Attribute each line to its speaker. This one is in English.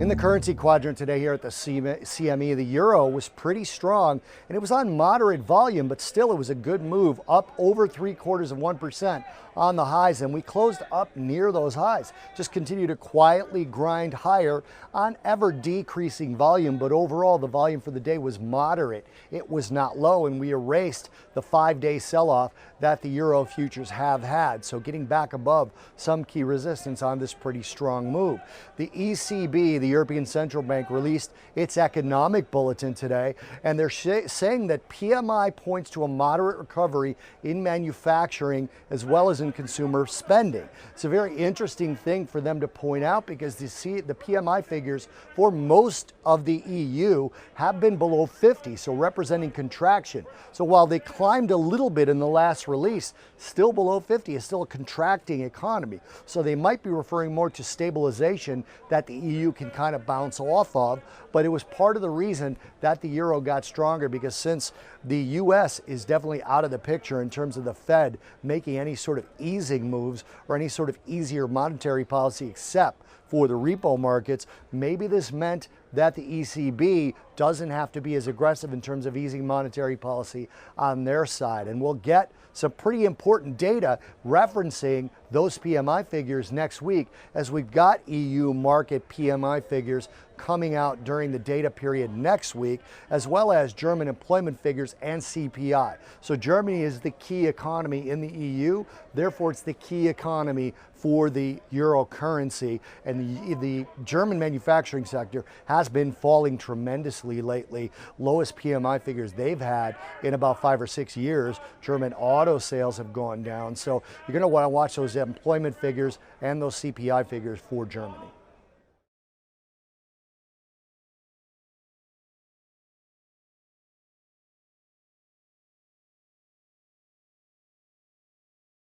Speaker 1: In the currency quadrant today here at the CME, the euro was pretty strong and it was on moderate volume, but still it was a good move, up over 0.75% on the highs, and we closed up near those highs. Just continue to quietly grind higher on ever decreasing volume, but overall the volume for the day was moderate. It was not low, and we erased the 5-day sell-off that the euro futures have had. So getting back above some key resistance on this pretty strong move. The ECB, the European Central Bank, released its economic bulletin today, and they're saying that PMI points to a moderate recovery in manufacturing as well as in consumer spending. It's a very interesting thing for them to point out because the PMI figures for most of the EU have been below 50, so representing contraction. So while they climbed a little bit in the last release, still below 50 is still a contracting economy. So they might be referring more to stabilization that the EU can kind of bounce off of, but it was part of the reason that the euro got stronger, because since the US is definitely out of the picture in terms of the Fed making any sort of easing moves or any sort of easier monetary policy except for the repo markets, maybe this meant that the ECB doesn't have to be as aggressive in terms of easing monetary policy on their side. And we'll get some pretty important data referencing those PMI figures next week, as we've got EU market PMI figures coming out during the data period next week, as well as German employment figures and CPI. So Germany is the key economy in the EU, therefore it's the key economy for the euro currency, and the German manufacturing sector has been falling tremendously lately. Lowest PMI figures they've had in about 5 or 6 years. German auto sales have gone down, so you're going to want to watch those employment figures and those CPI figures for Germany.